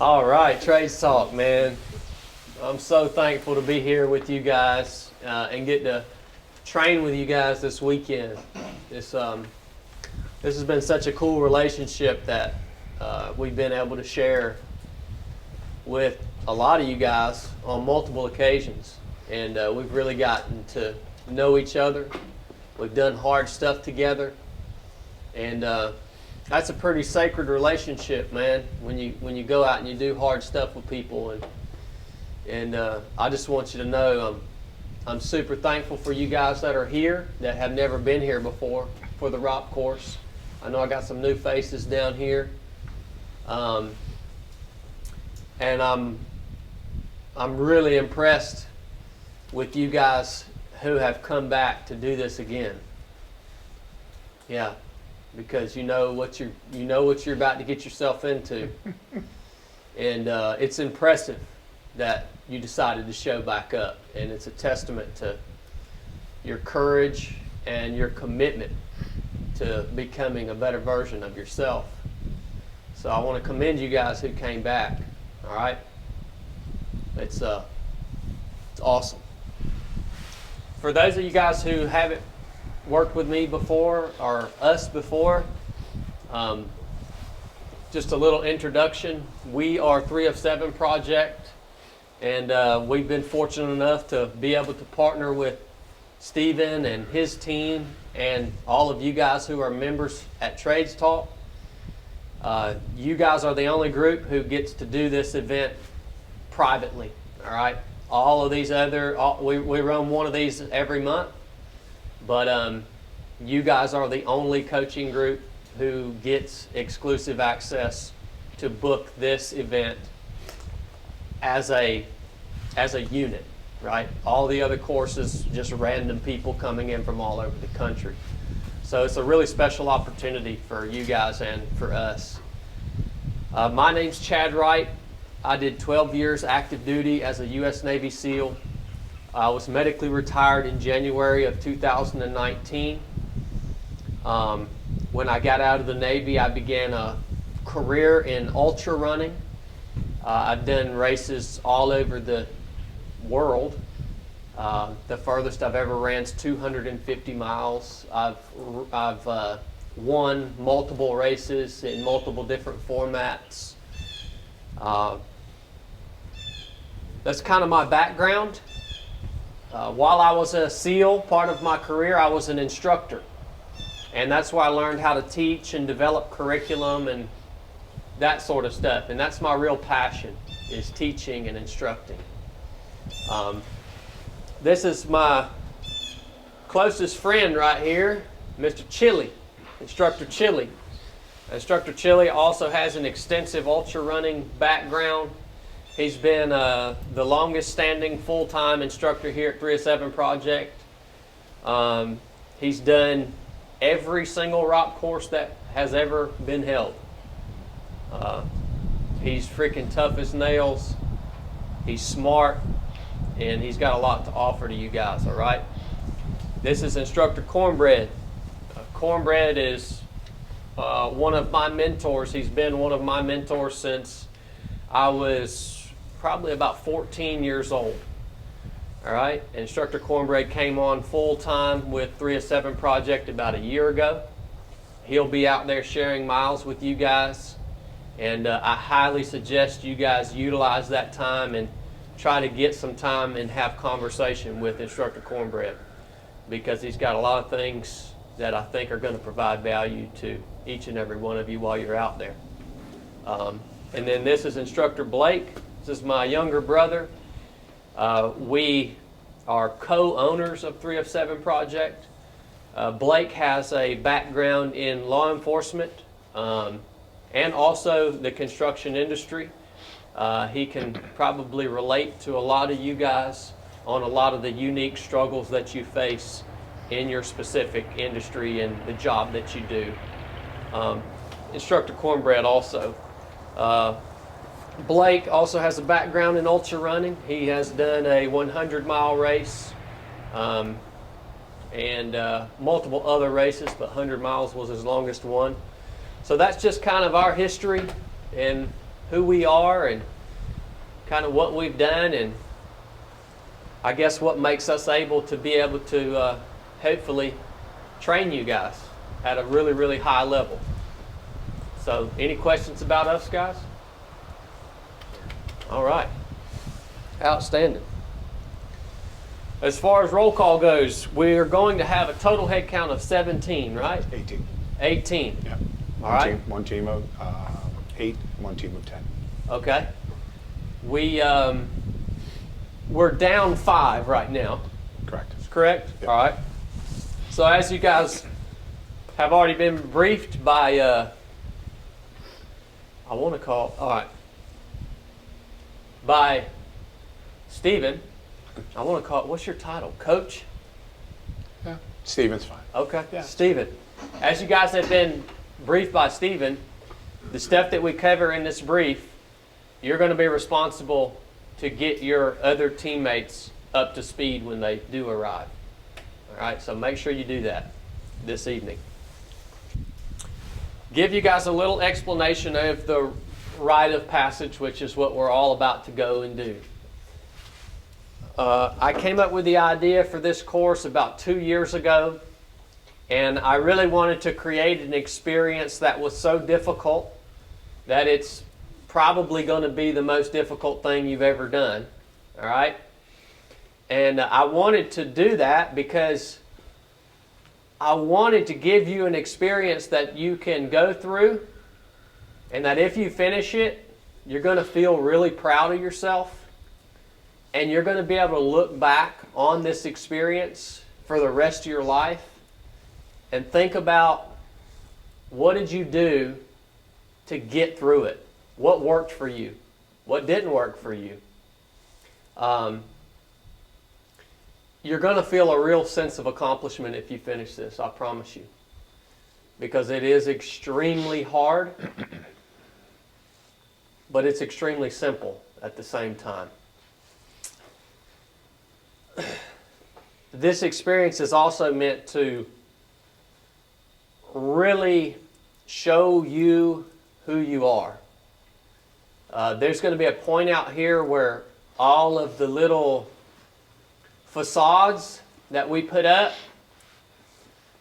All right, Trades Talk, man. I'm so thankful to be here with you guys and get to train with you guys this weekend. This has been such a cool relationship that we've been able to share with a lot of you guys on multiple occasions, and we've really gotten to know each other. We've done hard stuff together, and that's a pretty sacred relationship, man. When you go out and you do hard stuff with people, and I just want you to know I'm super thankful for you guys that are here that have never been here before for the ROP course. I know I got some new faces down here, and I'm really impressed with you guys who have come back to do this again. Yeah. Because you know what you're about to get yourself into, and it's impressive that you decided to show back up, and it's a testament to your courage and your commitment to becoming a better version of yourself. So I want to commend you guys who came back. All right, it's awesome. For those of you guys who haven't worked with me before or us before, just a little introduction. We are 3 of 7 Project, and we've been fortunate enough to be able to partner with Stephen and his team and all of you guys who are members at Trades Talk. You guys are the only group who gets to do this event privately. All right, all of these we run one of these every month. But you guys are the only coaching group who gets exclusive access to book this event as a unit, right? All the other courses, just random people coming in from all over the country. So it's a really special opportunity for you guys and for us. My name's Chad Wright. I did 12 years active duty as a U.S. Navy SEAL. I was medically retired in January of 2019. When I got out of the Navy, I began a career in ultra running. I've done races all over the world. The furthest I've ever ran is 250 miles. I've won multiple races in multiple different formats. That's kind of my background. While I was a SEAL, part of my career, I was an instructor. And that's where I learned how to teach and develop curriculum and that sort of stuff. And that's my real passion, is teaching and instructing. This is my closest friend right here, Mr. Chili, Instructor Chili. Instructor Chili also has an extensive ultra running background. He's been the longest standing full-time instructor here at 3 of 7 Project. He's done every single ROP course that has ever been held. He's freaking tough as nails. He's smart, and he's got a lot to offer to you guys, all right? This is Instructor Cornbread. Cornbread is one of my mentors. He's been one of my mentors since I was probably about 14 years old. All right, Instructor Cornbread came on full time with 3 of 7 Project about a year ago. He'll be out there sharing miles with you guys, and I highly suggest you guys utilize that time and try to get some time and have conversation with Instructor Cornbread, because he's got a lot of things that I think are going to provide value to each and every one of you while you're out there. And then this is Instructor Blake. This is my younger brother. We are co-owners of 3 of 7 Project. Blake has a background in law enforcement and also the construction industry. He can probably relate to a lot of you guys on a lot of the unique struggles that you face in your specific industry and the job that you do. Instructor Cornbread also. Blake also has a background in ultra running. He has done a 100-mile race and multiple other races, but 100 miles was his longest one. So that's just kind of our history and who we are and kind of what we've done, and I guess what makes us able to hopefully train you guys at a really, really high level. So, any questions about us, guys? All right. Outstanding. As far as roll call goes, we are going to have a total head count of 17, right? 18. 18. Yeah. All right. One team of 8, one team of 10. Okay. We're down 5 right now. Correct. Correct? Yep. All right. So as you guys have already been briefed by, by Stephen, I want to call it, what's your title? Coach? Yeah. Steven's fine. Okay. Yeah. Stephen. As you guys have been briefed by Stephen, the stuff that we cover in this brief, you're going to be responsible to get your other teammates up to speed when they do arrive. All right, so make sure you do that this evening. Give you guys a little explanation of the Rite of Passage, which is what we're all about to go and do. I came up with the idea for this course about 2 years ago, and I really wanted to create an experience that was so difficult that it's probably going to be the most difficult thing you've ever done. All right? And I wanted to do that because I wanted to give you an experience that you can go through, and that if you finish it, you're going to feel really proud of yourself, and you're going to be able to look back on this experience for the rest of your life and think about, what did you do to get through it? What worked for you? What didn't work for you? You're going to feel a real sense of accomplishment if you finish this, I promise you. Because it is extremely hard, but it's extremely simple at the same time. This experience is also meant to really show you who you are. There's going to be a point out here where all of the little facades that we put up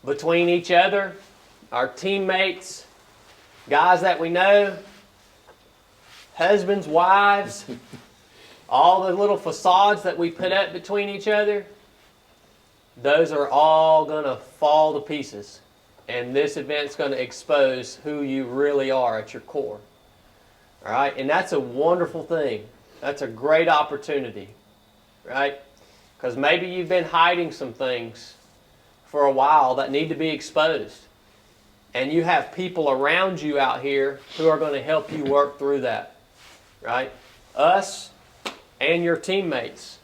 between each other, our teammates, guys that we know, husbands, wives, all the little facades that we put up between each other, those are all going to fall to pieces. And this event's going to expose who you really are at your core. All right? And that's a wonderful thing. That's a great opportunity. Right? Because maybe you've been hiding some things for a while that need to be exposed. And you have people around you out here who are going to help you work through that. Right? Us and your teammates.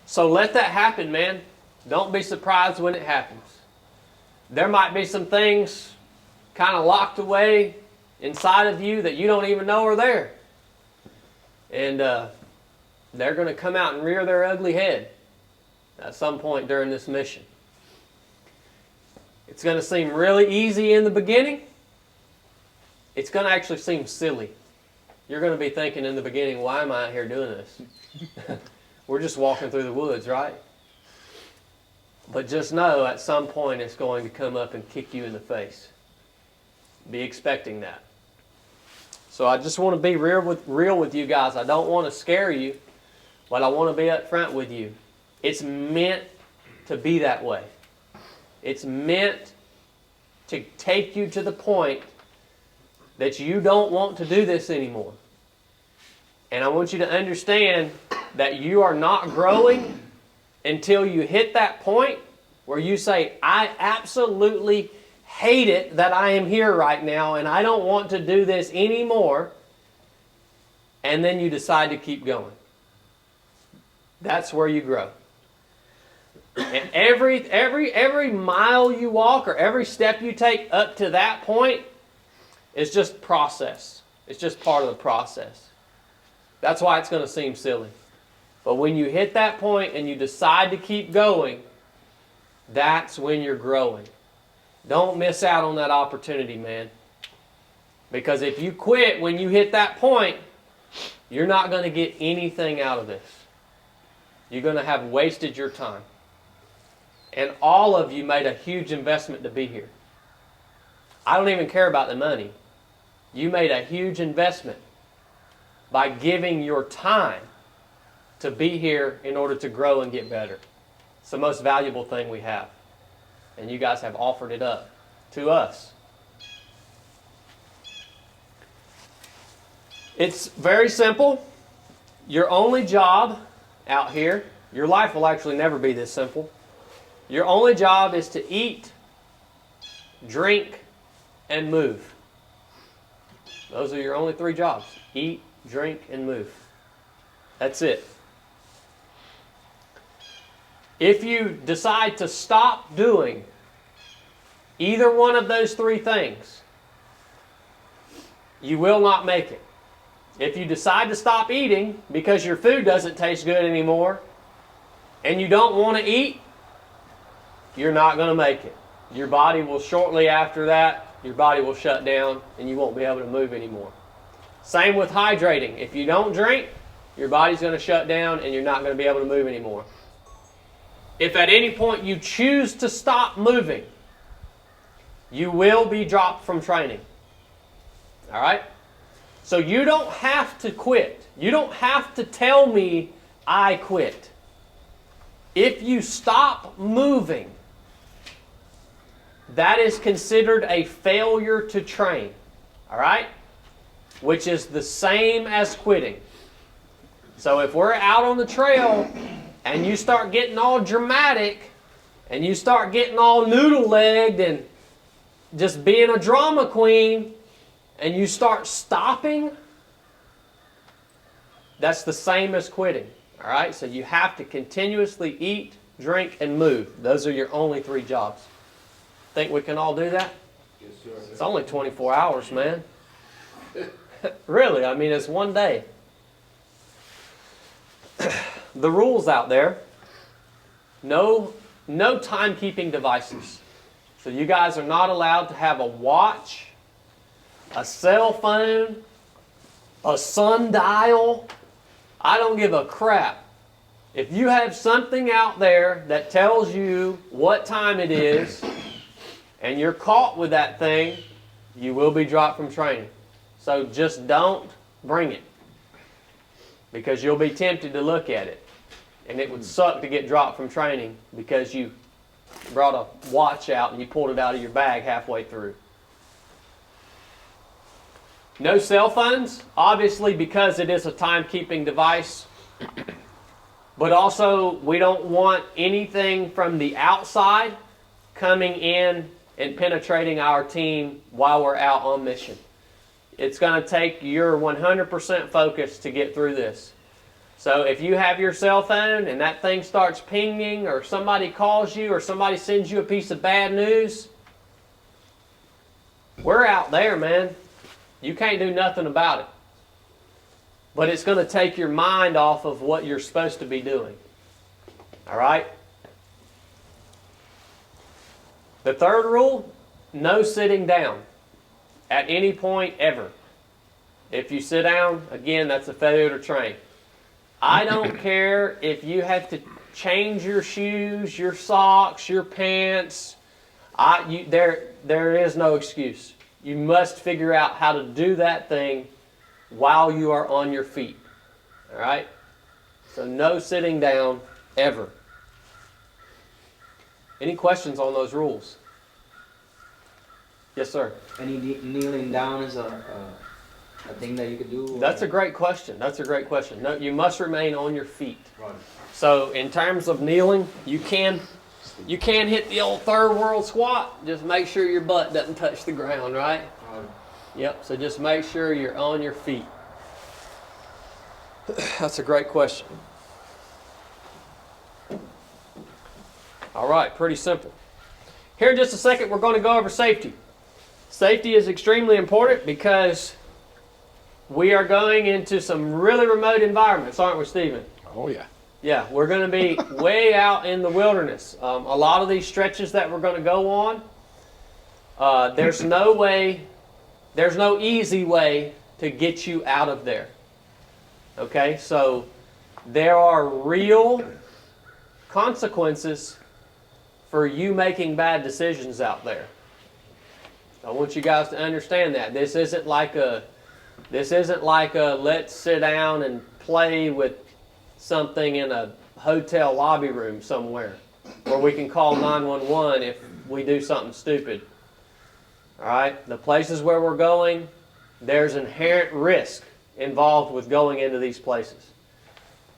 So let that happen, man. Don't be surprised when it happens. There might be some things kind of locked away inside of you that you don't even know are there. And they're going to come out and rear their ugly head at some point during this mission. It's going to seem really easy in the beginning. It's going to actually seem silly. You're going to be thinking in the beginning, why am I out here doing this? We're just walking through the woods, right? But just know at some point it's going to come up and kick you in the face. Be expecting that. So I just want to be real with you guys. I don't want to scare you, but I want to be up front with you. It's meant to be that way. It's meant to take you to the point that you don't want to do this anymore. And I want you to understand that you are not growing until you hit that point where you say, I absolutely hate it that I am here right now and I don't want to do this anymore. And then you decide to keep going. That's where you grow. And every mile you walk or every step you take up to that point is just process. It's just part of the process. That's why it's going to seem silly. But when you hit that point and you decide to keep going, that's when you're growing. Don't miss out on that opportunity, man. Because if you quit when you hit that point, you're not going to get anything out of this. You're going to have wasted your time. And all of you made a huge investment to be here. I don't even care about the money. You made a huge investment by giving your time to be here in order to grow and get better. It's the most valuable thing we have. And you guys have offered it up to us. It's very simple. Your only job out here, your life will actually never be this simple. Your only job is to eat, drink, and move. Those are your only 3 jobs. Eat, drink, and move. That's it. If you decide to stop doing either one of those 3 things, you will not make it. If you decide to stop eating because your food doesn't taste good anymore and you don't want to eat, you're not going to make it. Your body will shortly after that, your body will shut down and you won't be able to move anymore. Same with hydrating. If you don't drink, your body's going to shut down and you're not going to be able to move anymore. If at any point you choose to stop moving, you will be dropped from training. All right? So you don't have to quit. You don't have to tell me I quit. If you stop moving, that is considered a failure to train. All right? Which is the same as quitting. So if we're out on the trail and you start getting all dramatic and you start getting all noodle-legged and just being a drama queen and you start stopping, that's the same as quitting. All right? So you have to continuously eat, drink, and move. Those are your only 3 jobs. Think we can all do that? Yes, sir. It's only 24 hours, man. Really, I mean, it's one day. The rules out there, no timekeeping devices. So you guys are not allowed to have a watch, a cell phone, a sundial. I don't give a crap. If you have something out there that tells you what time it is and you're caught with that thing, you will be dropped from training. So just don't bring it, because you'll be tempted to look at it. And it would suck to get dropped from training because you brought a watch out and you pulled it out of your bag halfway through. No cell phones, obviously, because it is a timekeeping device. But also, we don't want anything from the outside coming in and penetrating our team while we're out on mission. It's going to take your 100% focus to get through this. So if you have your cell phone and that thing starts pinging, or somebody calls you, or somebody sends you a piece of bad news, we're out there, man. You can't do nothing about it. But it's going to take your mind off of what you're supposed to be doing. All right? The third rule, no sitting down at any point ever. If you sit down, again, that's a failure to train. I don't care if you have to change your shoes, your socks, your pants. There is no excuse. You must figure out how to do that thing while you are on your feet. All right? So no sitting down ever. Any questions on those rules? Yes, sir. Any kneeling down is a thing that you could do? That's a great question. That's a great question. No, you must remain on your feet. Right. So in terms of kneeling, you can hit the old third world squat. Just make sure your butt doesn't touch the ground, right? Right. Yep, so just make sure you're on your feet. That's a great question. All right, pretty simple. Here in just a second, we're going to go over safety. Safety is extremely important because we are going into some really remote environments, aren't we, Stephen? Oh, yeah. Yeah, we're going to be way out in the wilderness. A lot of these stretches that we're going to go on, there's no way there's no easy way to get you out of there. Okay, so there are real consequences for you making bad decisions out there. I want you guys to understand that. This isn't like a let's sit down and play with something in a hotel lobby room somewhere where we can call 911 if we do something stupid. All right? The places where we're going, there's inherent risk involved with going into these places.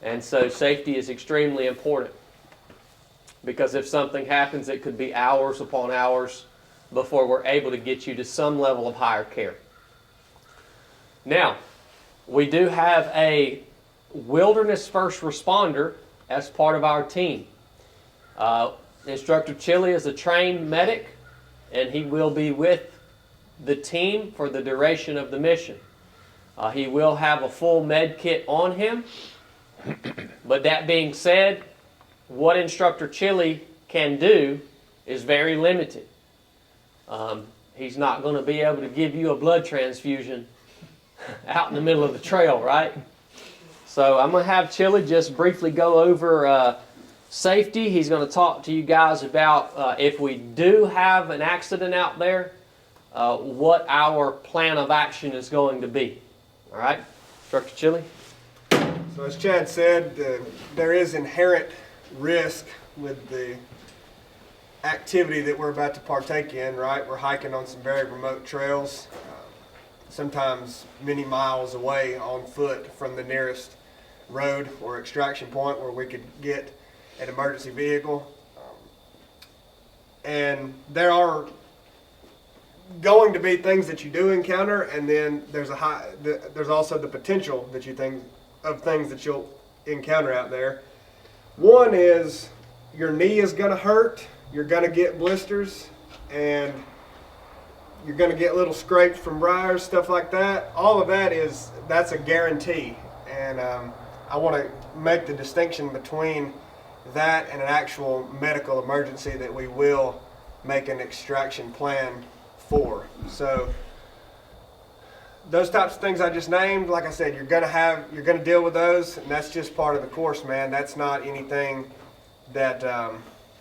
And so safety is extremely important, because if something happens, it could be hours upon hours before we're able to get you to some level of higher care. Now, we do have a wilderness first responder as part of our team. Instructor Chili is a trained medic, and he will be with the team for the duration of the mission. He will have a full med kit on him. But that being said, what Instructor Chili can do is very limited. He's not going to be able to give you a blood transfusion out in the middle of the trail, right? So I'm going to have Chili just briefly go over safety. He's going to talk to you guys about if we do have an accident out there, what our plan of action is going to be. All right? Instructor Chili? So as Chad said, there is inherent risk with the activity that we're about to partake in, right? We're hiking on some very remote trails, sometimes many miles away on foot from the nearest road or extraction point where we could get an emergency vehicle. And there are going to be things that you do encounter, and then there's also the potential that of things that you'll encounter out there. One is your knee is going to hurt, you're going to get blisters, and you're going to get little scrapes from briars, stuff like that. All of that's a guarantee. And I want to make the distinction between that and an actual medical emergency that we will make an extraction plan for. So those types of things I just named, like I said, you're going to deal with those, and that's just part of the course, man. That's not anything that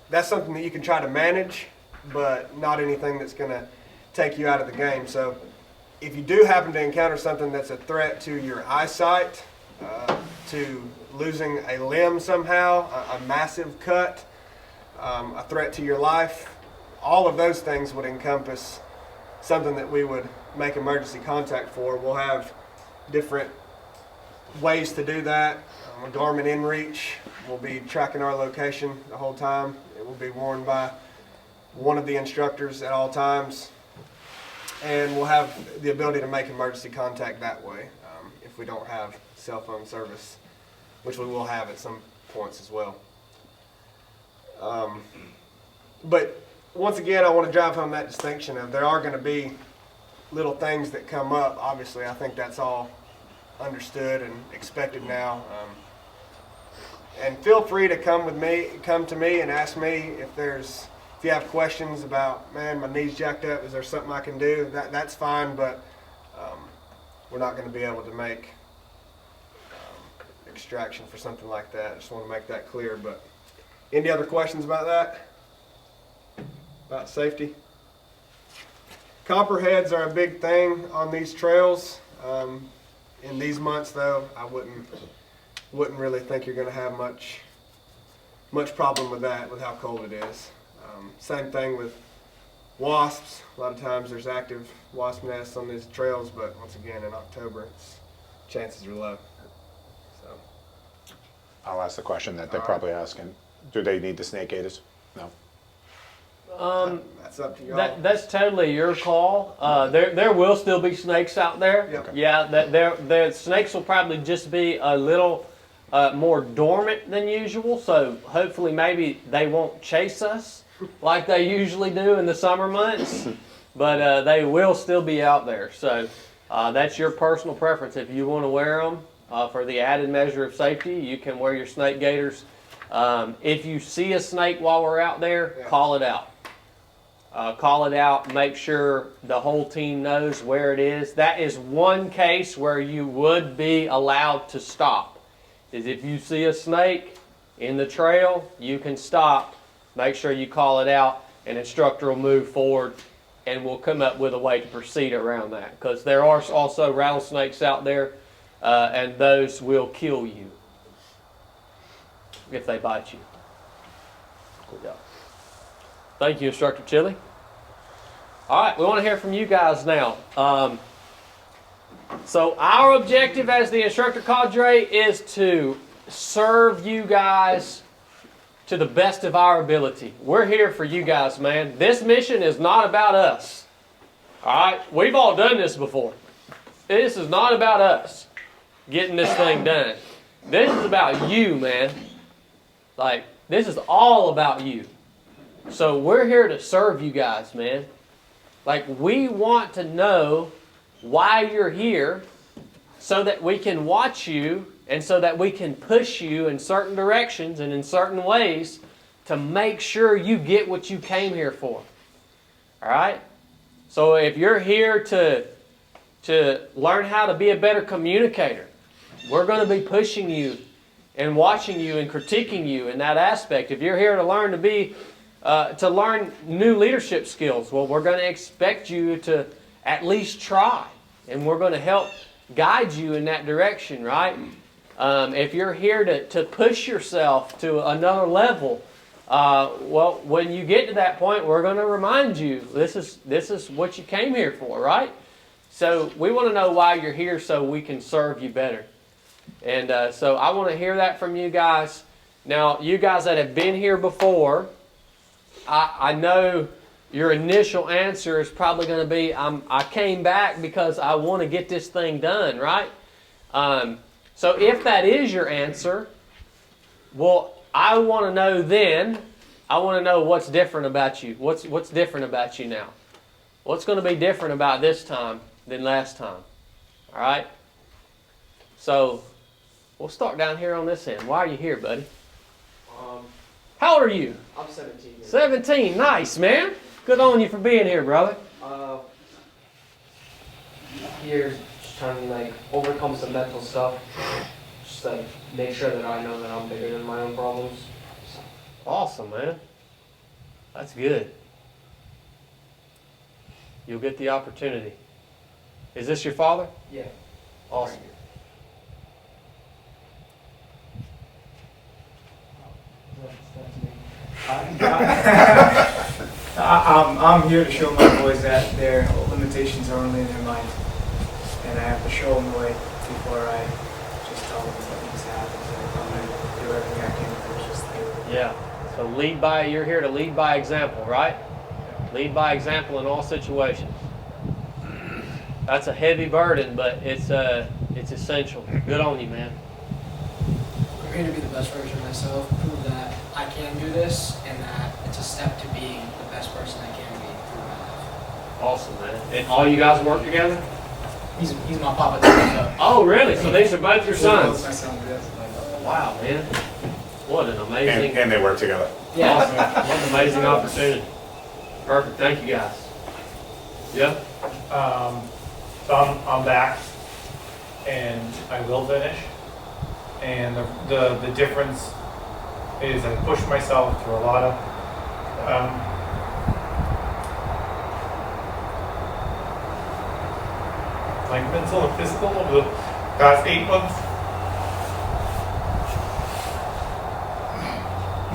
that's something that you can try to manage, but not anything that's going to take you out of the game. So if you do happen to encounter something that's a threat to your eyesight, to losing a limb somehow, a massive cut, a threat to your life, all of those things would encompass something that we would make emergency contact for. We'll have different ways to do that. A Garmin inReach will be tracking our location the whole time. It will be worn by one of the instructors at all times. And we'll have the ability to make emergency contact that way if we don't have cell phone service, which we will have at some points as well. But once again, I want to drive home that distinction of there are going to be little things that come up. Obviously, I think that's all understood and expected now. And feel free to come to me and ask me if you have questions about, man, my knee's jacked up, is there something I can do? That's fine, but we're not going to be able to make extraction for something like that. I just want to make that clear. But any other questions about that? About safety? Copperheads are a big thing on these trails. In these months, though, I wouldn't really think you're going to have much problem with that, with how cold it is. Same thing with wasps. A lot of times there's active wasp nests on these trails, but once again, in October, chances are low. So I'll ask the question that they're probably asking. Do they need the snake gators? No. That's up to y'all. That's totally your call. There will still be snakes out there. Yep. Yeah, the snakes will probably just be a little more dormant than usual. So hopefully maybe they won't chase us like they usually do in the summer months. But they will still be out there. So that's your personal preference. If you want to wear them for the added measure of safety, you can wear your snake gaiters. If you see a snake while we're out there, call it out. call it out, make sure the whole team knows where it is. That is one case where you would be allowed to stop. Is if you see a snake in the trail, you can stop. Make sure you call it out, and instructor will move forward, and we'll come up with a way to proceed around that. Because there are also rattlesnakes out there, and those will kill you if they bite you. Yeah. Thank you, Instructor Chili. All right, we want to hear from you guys now. So our objective as the instructor cadre is to serve you guys to the best of our ability. We're here for you guys, man. This mission is not about us. All right? We've all done this before. This is not about us getting this thing done. This is about you, man. Like, this is all about you. So we're here to serve you guys, man. Like, we want to know why you're here so that we can watch you and so that we can push you in certain directions and in certain ways to make sure you get what you came here for. All right? So if you're here to learn how to be a better communicator, we're going to be pushing you and watching you and critiquing you in that aspect. If you're here to learn to learn new leadership skills, well, we're going to expect you to at least try, and we're going to help guide you in that direction, right? If you're here to push yourself to another level, well, when you get to that point, we're going to remind you this is what you came here for, right? So we want to know why you're here so we can serve you better. And so I want to hear that from you guys. Now, you guys that have been here before, I know your initial answer is probably going to be, I came back because I want to get this thing done, right? So if that is your answer, well, I want to know then, I want to know what's different about you. What's different about you now? What's going to be different about this time than last time? All right? So we'll start down here on this end. Why are you here, buddy? How old are you? I'm 17. 17. Nice, man. Good on you for being here, brother. Here, just trying to like overcome some mental stuff. Just like make sure that I know that I'm bigger than my own problems. Awesome, man. That's good. You'll get the opportunity. Is this your father? Yeah. Awesome. I'm here to show my boys that their limitations are only in their mind, and I have to show them the way before I just tell them what needs to happen. So I'm going to do everything I can to just think. Yeah. So you're here to lead by example, right? Lead by example in all situations. That's a heavy burden, but it's essential. Good on you, man. I'm here to be the best version of myself, prove that I can do this, and that it's a step to being the best person I can be through my life. Awesome, man. And all you guys work together? He's my papa too. Oh, really? So these are both your sons? My son, yes. Wow, man. What an amazing... And they work together. Yeah. Awesome. What an amazing opportunity. Perfect. Thank you, guys. Yeah? So I'm back, and I will finish. And the difference is I push myself through a lot of like mental and physical over the past 8 months.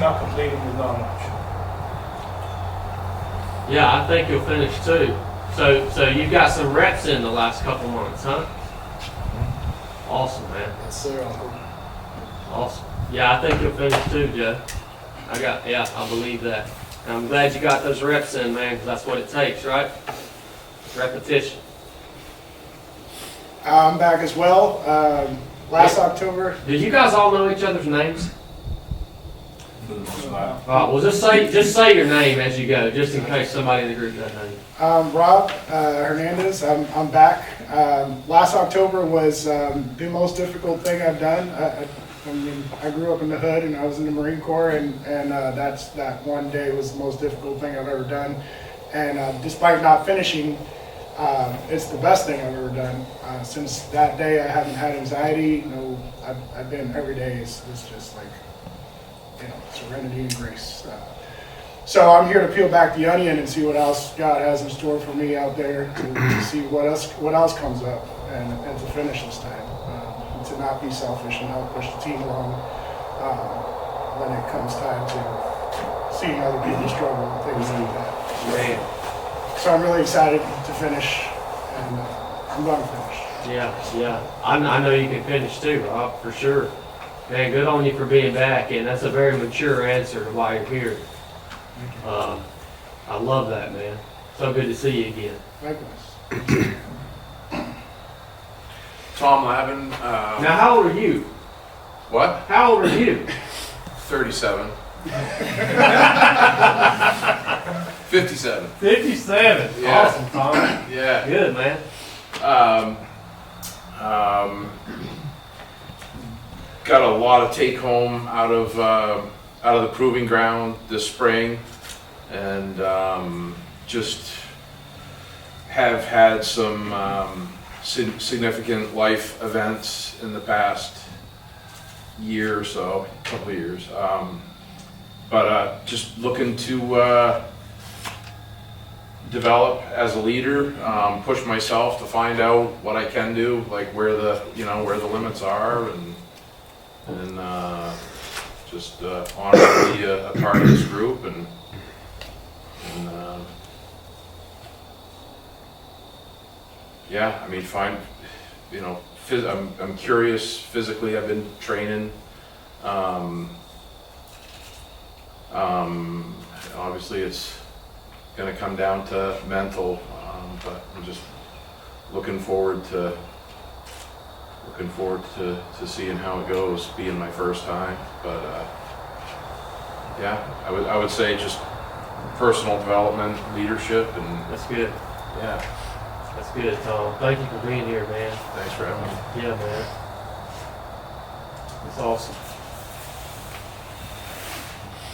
Not completing is not much. Yeah, I think you'll finish too. So you've got some reps in the last couple months, huh? Awesome, man. Yes, sir, Uncle. Awesome. Yeah, I think you'll finish too, Joe. I believe that. And I'm glad you got those reps in, man, because that's what it takes, right? Repetition. I'm back as well. Last October. Did you guys all know each other's names? Well, just say your name as you go, just in case somebody in the group doesn't know you. Rob Hernandez. I'm back. Last October was the most difficult thing I've done. I grew up in the hood and I was in the Marine Corps, and that one day was the most difficult thing I've ever done. And despite not finishing, it's the best thing I've ever done. Since that day, I haven't had anxiety. No, I've been every day. It's just like, serenity and grace. So I'm here to peel back the onion and see what else God has in store for me out there, to see what else comes up, and to finish this time, and to not be selfish and help push the team along when it comes time to seeing other people struggle and things like that. Man. So I'm really excited to finish, and I'm going to finish. Yeah. I know you can finish too, Rob, for sure. Man, good on you for being back, and that's a very mature answer to why you're here. I love that, man. So good to see you again. Likewise. Tom Lavin. Now, how old are you? What? How old are you? 37. 57. 57. Yeah. Awesome, Tom. Yeah. Good, man. Got a lot of take home out of the proving ground this spring, and just have had some significant life events in the past year or so, couple of years. But just looking to develop as a leader, push myself to find out what I can do, like where the limits are, and just honored to be a part of this group, and yeah, I mean, I'm curious physically. I've been training. Obviously, it's going to come down to mental, but I'm just looking forward to seeing how it goes, being my first time. But yeah, I would say just personal development, leadership, and That's good. yeah. That's good, Tom. Thank you for being here, man. Thanks for having me. Yeah, man. It's awesome.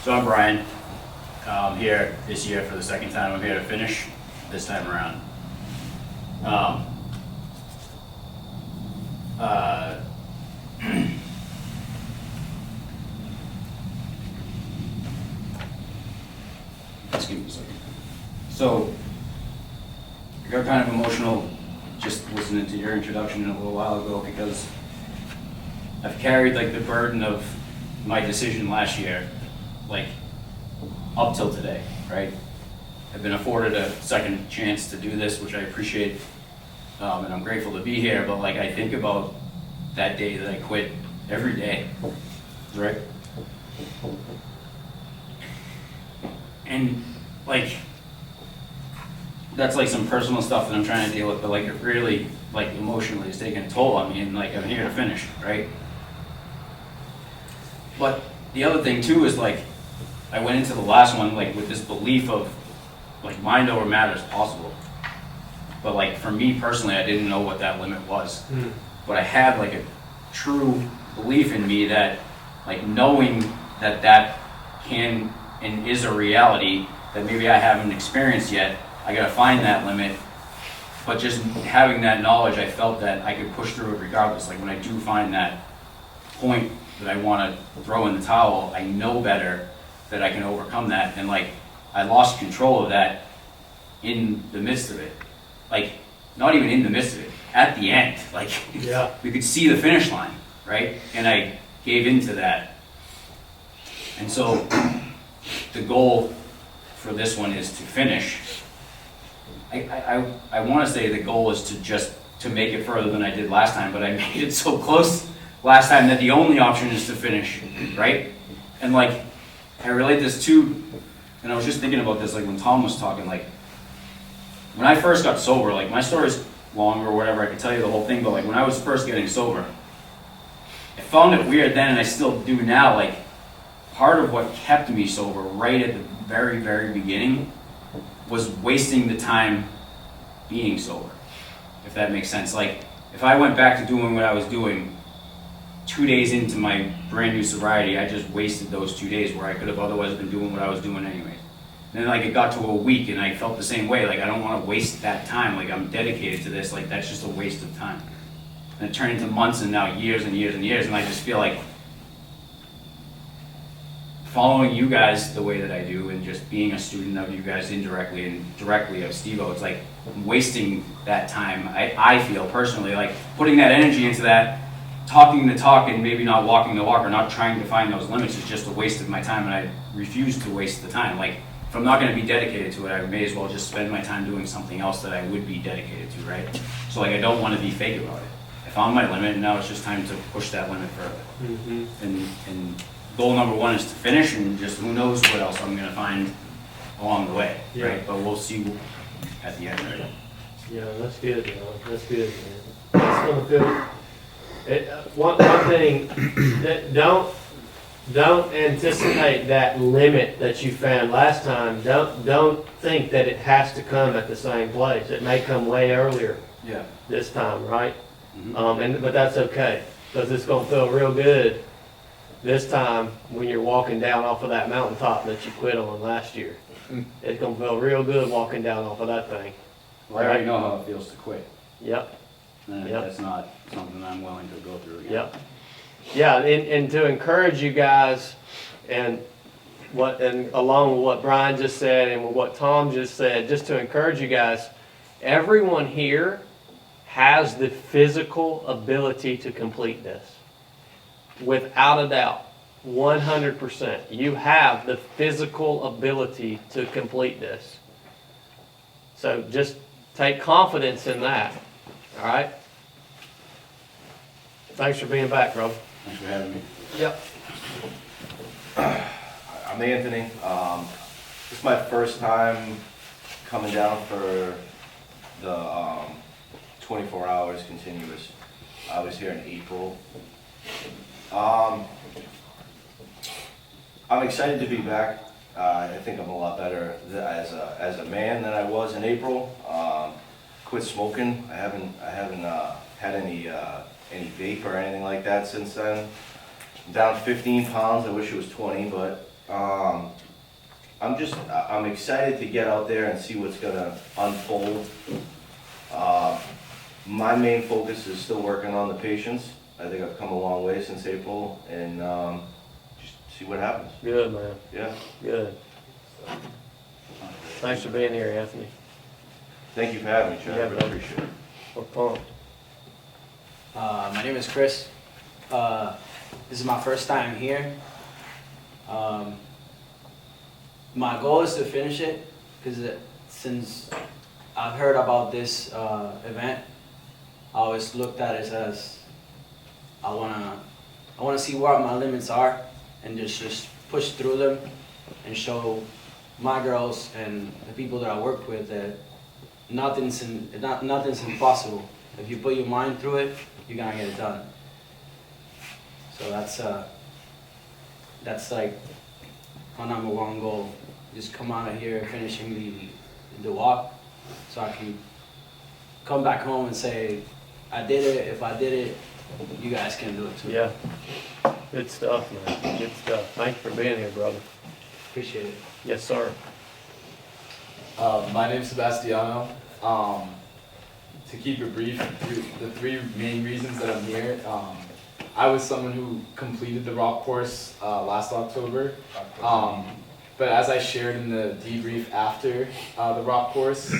So I'm Brian. I'm here this year for the second time. I'm here to finish this time around. Excuse me a second. So I got kind of emotional just listening to your introduction a little while ago, because I've carried like the burden of my decision last year, like up till today, right? I've been afforded a second chance to do this, which I appreciate, and I'm grateful to be here, but like I think about that day that I quit every day, right? And like, that's like some personal stuff that I'm trying to deal with, but like it really, like emotionally is taking a toll on me, and like I'm here to finish, right? But the other thing too is like, I went into the last one like with this belief of like mind over matter is possible. But like for me personally, I didn't know what that limit was. But I had like a true belief in me that like knowing that that can and is a reality that maybe I haven't experienced yet, I gotta find that limit. But just having that knowledge, I felt that I could push through it regardless. Like when I do find that point that I wanna throw in the towel, I know better that I can overcome that. And like, I lost control of that in the midst of it. Like, not even in the midst of it, at the end. Like, Yeah. we could see the finish line, right? And I gave into that. And so, the goal for this one is to finish. I want to say the goal is to make it further than I did last time, but I made it so close last time that the only option is to finish, right? And like, I relate this to, and I was just thinking about this like when Tom was talking, like, when I first got sober, like my story's long or whatever, I could tell you the whole thing, but like when I was first getting sober, I found it weird then, and I still do now, like, part of what kept me sober right at the very, very beginning was wasting the time being sober, if that makes sense. Like, if I went back to doing what I was doing 2 days into my brand new sobriety, I just wasted those 2 days where I could have otherwise been doing what I was doing anyway. And then like it got to a week and I felt the same way. Like I don't want to waste that time. Like I'm dedicated to this. Like that's just a waste of time. And it turned into months and now years and years and years. And I just feel like following you guys the way that I do and just being a student of you guys indirectly and directly of Steve-O, it's like wasting that time. I feel personally like putting that energy into that, talking the talk and maybe not walking the walk or not trying to find those limits is just a waste of my time, and I refuse to waste the time. Like if I'm not going to be dedicated to it, I may as well just spend my time doing something else that I would be dedicated to, right? So like I don't want to be fake about it. I found my limit and now it's just time to push that limit further. And goal number one is to finish, and just who knows what else I'm going to find along the way, right? But we'll see at the end, right? Yeah, that's good, man. That's good, man. That's gonna feel. One thing, that don't anticipate that limit that you found last time. Don't think that it has to come at the same place. It may come way earlier. Yeah. This time, right? Mm-hmm. But that's okay, because it's gonna feel real good this time when you're walking down off of that mountaintop that you quit on last year. It's gonna feel real good walking down off of that thing. Well, I already know how it feels to quit. Yep. And Yep. that's not something I'm willing to go through again. Yep. Yeah, and to encourage you guys, and along with what Brian just said and with what Tom just said, just to encourage you guys, everyone here has the physical ability to complete this. Without a doubt, 100%. You have the physical ability to complete this. So just take confidence in that. All right? Thanks for being back, brother. Thanks for having me. Yep. I'm Anthony. This is my first time coming down for the 24 hours continuous. I was here in April. I'm excited to be back. I think I'm a lot better as a man than I was in April. Quit smoking. I haven't had any vape or anything like that since then. I'm down 15 pounds. I wish it was 20, but I'm excited to get out there and see what's gonna unfold. My main focus is still working on the patients. I think I've come a long way since April, and just see what happens. Good, man. Yeah. Good. Thanks for being here, Anthony. Thank you for having me, Chad. Yeah, I really brother. appreciate it. We're pumped. My name is Chris. This is my first time here. My goal is to finish it because since I've heard about this event, I always looked at it as I wanna see what my limits are and just push through them and show my girls and the people that I work with that nothing's impossible. If you put your mind through it, you're gonna get it done. So that's like my number one goal. Just come out of here finishing the walk so I can come back home and say, I did it. If I did it, you guys can do it too. Yeah. Good stuff, man. Good stuff. Thanks for being here, brother. Appreciate it. Yes, sir. My name's Sebastiano. To keep it brief, the three main reasons that I'm here, I was someone who completed the rock course last October. But as I shared in the debrief after the rock course,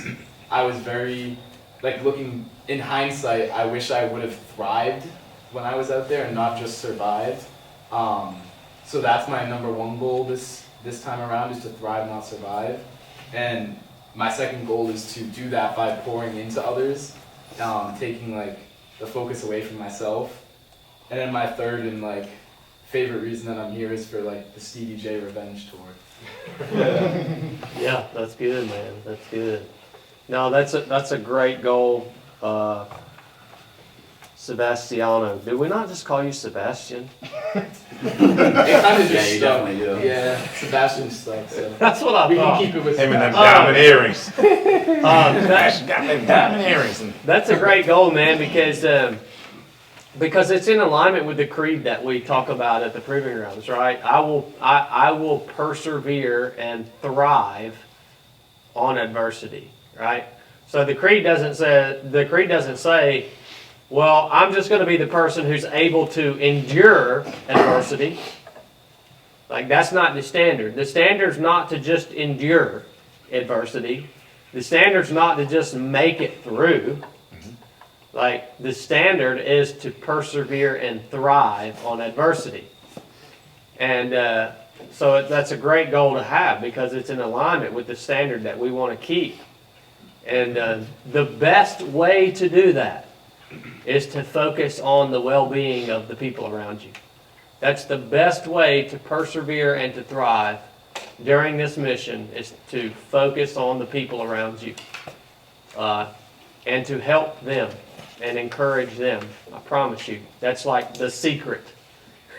I was very, looking in hindsight, I wish I would have thrived when I was out there and not just survived. So that's my number one goal this time around, is to thrive, not survive. And my second goal is to do that by pouring into others, taking the focus away from myself. And then my third and favorite reason that I'm here is for the Stevie J Revenge Tour. Yeah, that's good, man. That's good. No, that's a great goal, Sebastiano. Did we not just call you Sebastian? It kind of just Yeah, you stuck. definitely do. Yeah, Sebastian stuck. So That's what I we thought. can keep it with Him and them Sebastian. diamond earrings. Sebastian Got them diamond earrings. That's a great goal, man, because it's in alignment with the creed that we talk about at the Proving Grounds, right? I will persevere and thrive on adversity, right? So the creed doesn't say, well, I'm just going to be the person who's able to endure adversity. Like, that's not the standard. The standard's not to just endure adversity. The standard's not to just make it through. Like, the standard is to persevere and thrive on adversity. And so that's a great goal to have, because it's in alignment with the standard that we want to keep. And the best way to do that is to focus on the well-being of the people around you. That's the best way to persevere and to thrive during this mission, is to focus on the people around you and to help them and encourage them. I promise you, that's like the secret.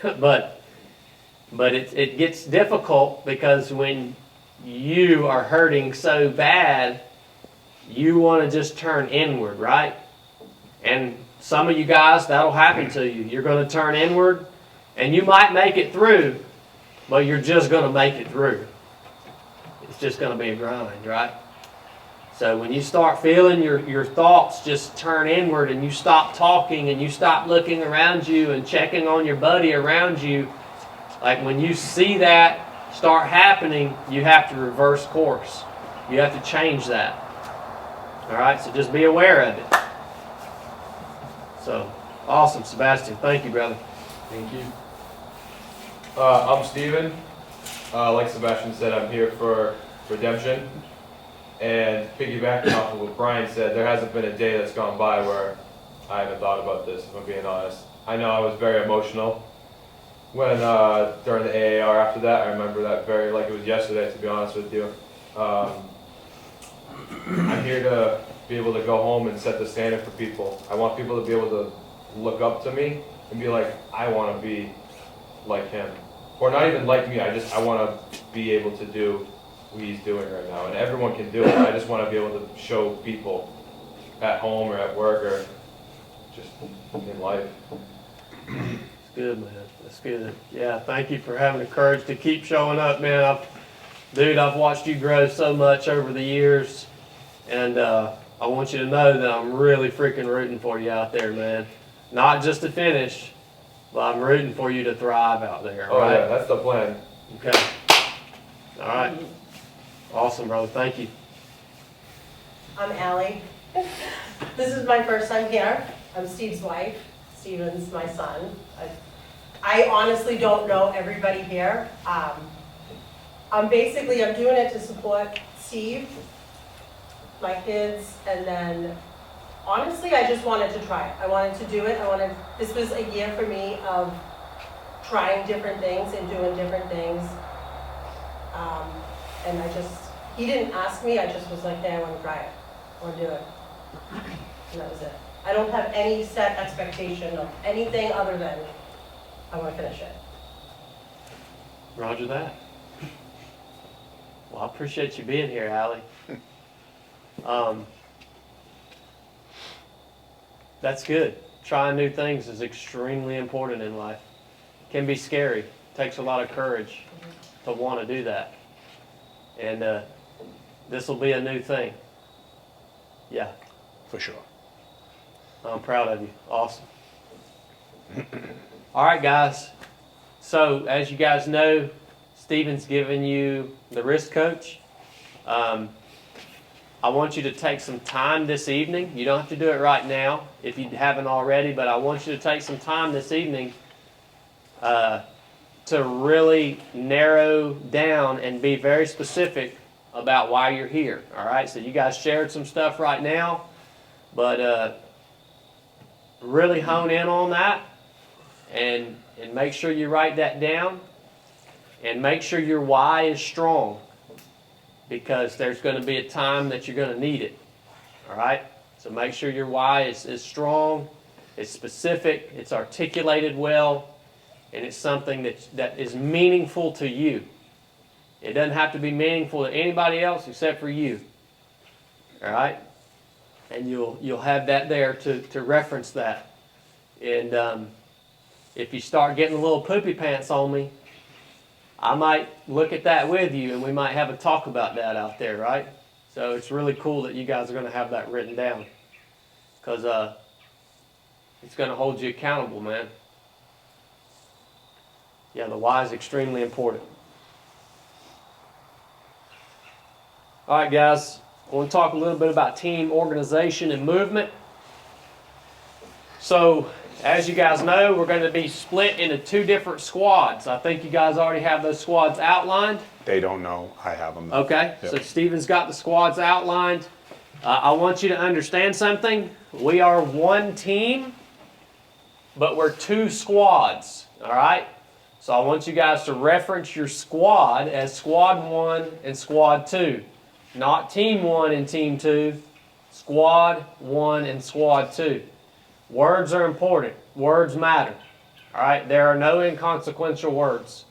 but it gets difficult, because when you are hurting so bad, you want to just turn inward, right? And some of you guys, that'll happen to you. You're going to turn inward, and you might make it through, but you're just going to make it through. It's just going to be a grind, right? So when you start feeling your thoughts just turn inward, and you stop talking, and you stop looking around you and checking on your buddy around you, like when you see that start happening, you have to reverse course. You have to change that. All right, so just be aware of it. So, awesome, Sebastian. Thank you, brother. Thank you. I'm Steven. Like Sebastian said, I'm here for redemption. And piggybacking off of what Brian said, there hasn't been a day that's gone by where I haven't thought about this, if I'm being honest. I know I was very emotional when during the AAR after that. I remember that very, like it was yesterday, to be honest with you. I'm here to be able to go home and set the standard for people. I want people to be able to look up to me and be like, I want to be like him. Or not even like me, I want to be able to do what he's doing right now. And everyone can do it. I just want to be able to show people at home or at work or just in life. That's good, man. That's good. Yeah, thank you for having the courage to keep showing up, man. I've watched you grow so much over the years, and I want you to know that I'm really freaking rooting for you out there, man. Not just to finish, but I'm rooting for you to thrive out there. Oh, right? Yeah, that's the plan. Okay. All right. Awesome, brother. Thank you. I'm Allie. This is my first time here. I'm Steve's wife. Steven's my son. I honestly don't know everybody here. I'm doing it to support Steve, my kids, and then honestly, I just wanted to try it. I wanted to do it. This was a year for me of trying different things and doing different things. And he didn't ask me, I just was like, hey, I want to try it. I want to do it. And that was it. I don't have any set expectation of anything other than I want to finish it. Roger that. Well, I appreciate you being here, Allie. That's good. Trying new things is extremely important in life. It can be scary. It takes a lot of courage to want to do that. And this will be a new thing. Yeah. For sure. I'm proud of you. Awesome. All right, guys. So, as you guys know, Steven's given you the wrist coach. I want you to take some time this evening. You don't have to do it right now if you haven't already, but I want you to take some time this evening to really narrow down and be very specific about why you're here. All right? So you guys shared some stuff right now, but really hone in on that and make sure you write that down, and make sure your why is strong, because there's going to be a time that you're going to need it. All right? So make sure your why is strong, it's specific, it's articulated well, and it's something that is meaningful to you. It doesn't have to be meaningful to anybody else except for you. All right? And you'll have that there to reference that. And if you start getting a little poopy pants on me, I might look at that with you, and we might have a talk about that out there, right? So it's really cool that you guys are going to have that written down, because it's going to hold you accountable, man. Yeah, the why is extremely important. All right, guys, I want to talk a little bit about team organization and movement. So, as you guys know, we're going to be split into 2 different squads. I think you guys already have those squads outlined. They don't know. I have them. Okay, Yep. so Steven's got the squads outlined. I want you to understand something. We are one team, but we're 2 squads, all right? So I want you guys to reference your squad as Squad 1 and Squad 2. Not Team 1 and Team 2, Squad 1 and Squad 2. Words are important. Words matter. All right? There are no inconsequential words.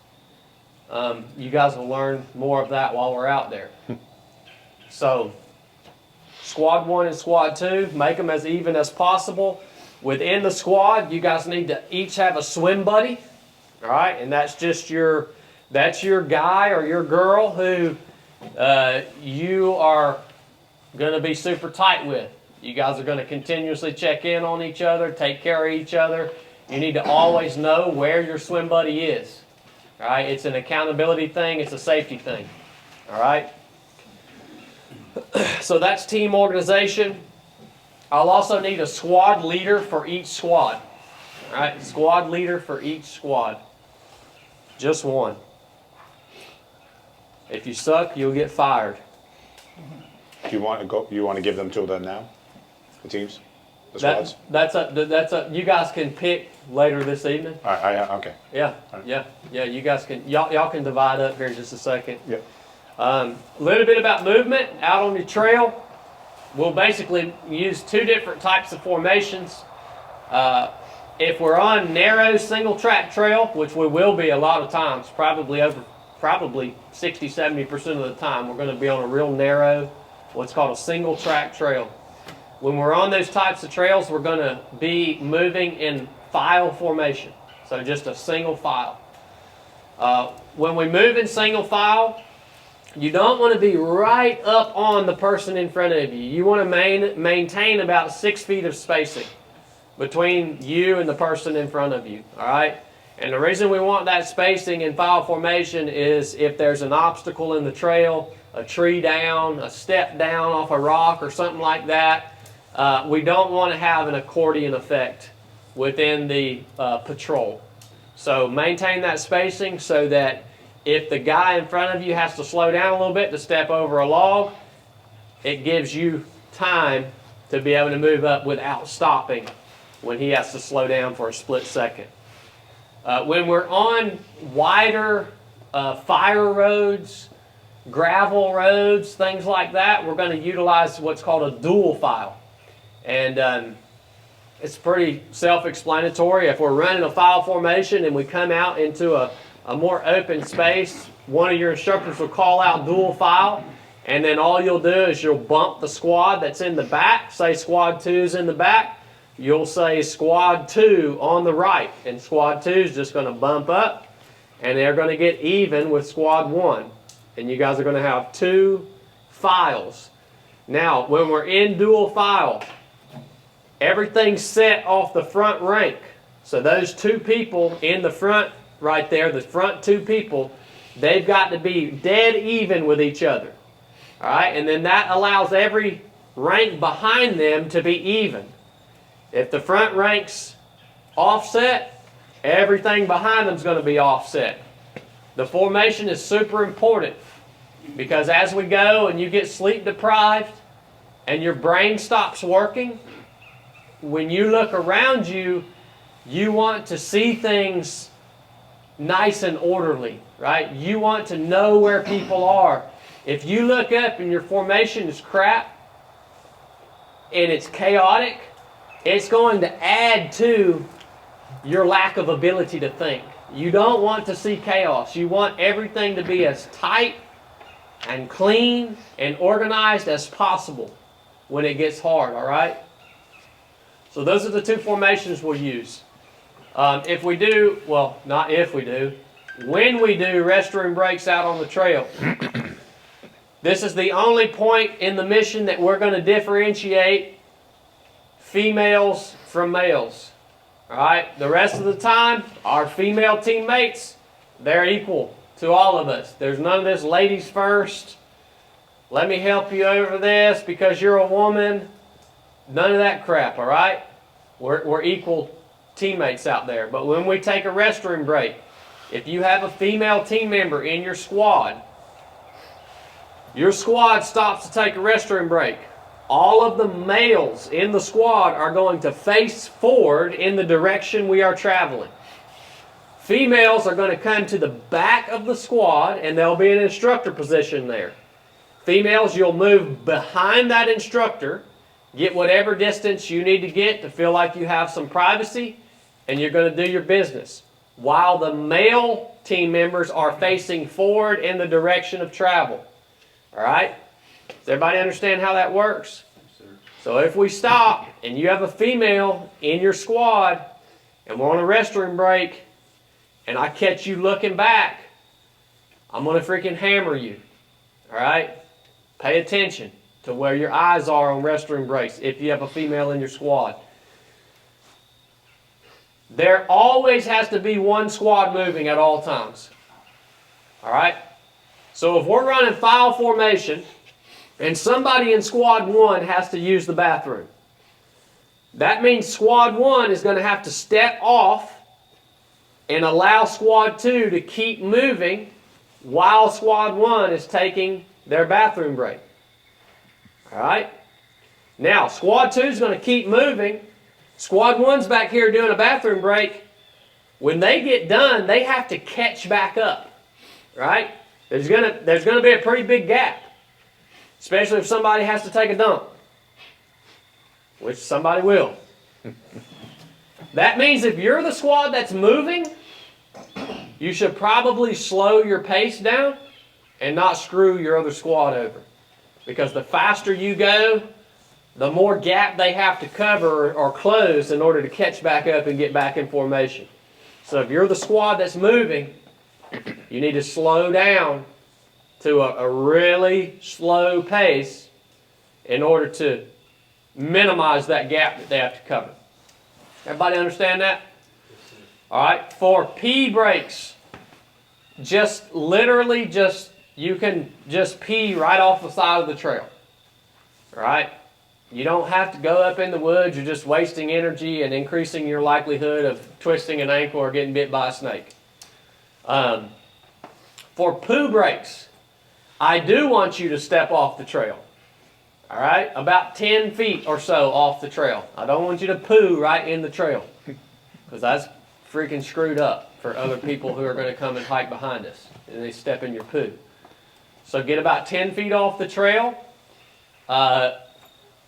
You guys will learn more of that while we're out there. So, Squad 1 and Squad 2, make them as even as possible. Within the squad, you guys need to each have a swim buddy. All right? And that's just your guy or your girl who you are going to be super tight with. You guys are going to continuously check in on each other, take care of each other. You need to always know where your swim buddy is. All right? It's an accountability thing. It's a safety thing. All right? So that's team organization. I'll also need a squad leader for each squad. All right? Squad leader for each squad. Just one. If you suck, you'll get fired. Do you want to go? You want to give them to them now? The teams, the squads. That's up. You guys can pick later this evening. Okay. Yeah, yeah. You guys can. Y'all can divide up here in just a second. Yep. A little bit about movement out on the trail. We'll basically use 2 different types of formations. If we're on narrow single track trail, which we will be a lot of times, probably 60-70% of the time, we're going to be on a real narrow, what's called a single track trail. When we're on those types of trails, we're going to be moving in file formation, so just a single file. When we move in single file, you don't want to be right up on the person in front of you. You want to maintain about 6 feet of spacing between you and the person in front of you, all right? And the reason we want that spacing in file formation is if there's an obstacle in the trail, a tree down, a step down off a rock or something like that, we don't want to have an accordion effect within the patrol. So maintain that spacing so that if the guy in front of you has to slow down a little bit to step over a log, it gives you time to be able to move up without stopping when he has to slow down for a split second. When we're on wider fire roads, gravel roads, things like that, we're going to utilize what's called a dual file. And it's pretty self-explanatory. If we're running a file formation and we come out into a more open space, one of your instructors will call out dual file, and then all you'll do is you'll bump the squad that's in the back, say squad 2's in the back, you'll say squad 2 on the right, and squad 2 is just going to bump up, and they're going to get even with squad 1. And you guys are going to have 2 files. Now, when we're in dual file, everything's set off the front rank. So those 2 people in the front right there, the front 2 people, they've got to be dead even with each other. All right? And then that allows every rank behind them to be even. If the front rank's offset, everything behind them is going to be offset. The formation is super important because as we go and you get sleep deprived and your brain stops working, when you look around you, you want to see things nice and orderly, right? You want to know where people are. If you look up and your formation is crap and it's chaotic, it's going to add to your lack of ability to think. You don't want to see chaos. You want everything to be as tight and clean and organized as possible when it gets hard, all right? So those are the 2 formations we'll use. If we do, well, not if we do, when we do restroom breaks out on the trail, This is the only point in the mission that we're going to differentiate females from males. All right? The rest of the time, our female teammates, they're equal to all of us. There's none of this ladies first. Let me help you over this because you're a woman. None of that crap, all right? We're equal teammates out there. But when we take a restroom break, if you have a female team member in your squad stops to take a restroom break. All of the males in the squad are going to face forward in the direction we are traveling. Females are going to come to the back of the squad and there'll be an instructor position there. Females, you'll move behind that instructor, get whatever distance you need to get to feel like you have some privacy, and you're going to do your business. While the male team members are facing forward in the direction of travel. All right? Does everybody understand how that works? Yes, sir. So if we stop and you have a female in your squad and we're on a restroom break and I catch you looking back, I'm going to freaking hammer you. All right? Pay attention to where your eyes are on restroom breaks if you have a female in your squad. There always has to be one squad moving at all times. All right? So if we're running file formation and somebody in squad 1 has to use the bathroom, that means squad 1 is going to have to step off and allow squad 2 to keep moving while squad 1 is taking their bathroom break. All right? Now, squad 2 is going to keep moving. Squad 1's back here doing a bathroom break. When they get done, they have to catch back up. Right? There's gonna be a pretty big gap. Especially if somebody has to take a dump. Which somebody will. That means if you're the squad that's moving, you should probably slow your pace down and not screw your other squad over. Because the faster you go, the more gap they have to cover or close in order to catch back up and get back in formation. So if you're the squad that's moving, you need to slow down to a really slow pace in order to minimize that gap that they have to cover. Everybody understand that? All right. For pee breaks, just literally you can just pee right off the side of the trail. All right. You don't have to go up in the woods. You're just wasting energy and increasing your likelihood of twisting an ankle or getting bit by a snake. For poo breaks, I do want you to step off the trail. All right? About 10 feet or so off the trail. I don't want you to poo right in the trail because that's freaking screwed up for other people who are going to come and hike behind us and they step in your poo. So get about 10 feet off the trail.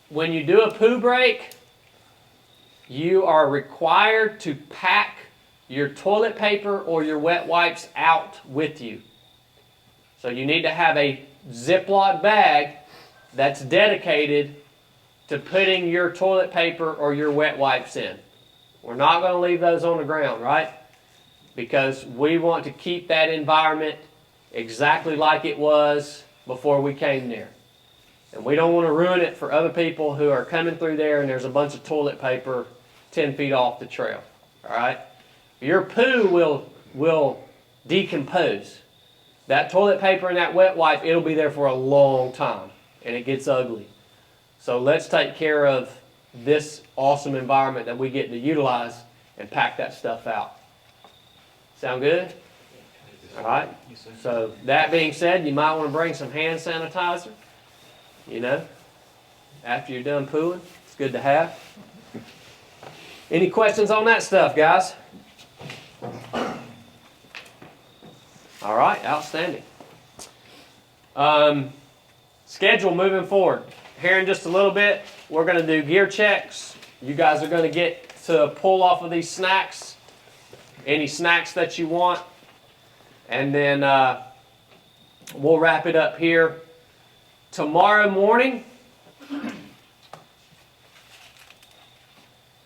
When you do a poo break, you are required to pack your toilet paper or your wet wipes out with you. So you need to have a Ziploc bag that's dedicated to putting your toilet paper or your wet wipes in. We're not going to leave those on the ground, right? Because we want to keep that environment exactly like it was before we came there. And we don't want to ruin it for other people who are coming through there and there's a bunch of toilet paper 10 feet off the trail. All right? Your poo will decompose. That toilet paper and that wet wipe, it'll be there for a long time. And it gets ugly. So let's take care of this awesome environment that we get to utilize and pack that stuff out. Sound good? All right? So that being said, you might want to bring some hand sanitizer. You know, after you're done pooing, it's good to have. Any questions on that stuff, guys? All right, outstanding. Schedule moving forward. Here in just a little bit, we're going to do gear checks. You guys are going to get to pull off of these snacks, any snacks that you want, and then we'll wrap it up here. Tomorrow morning,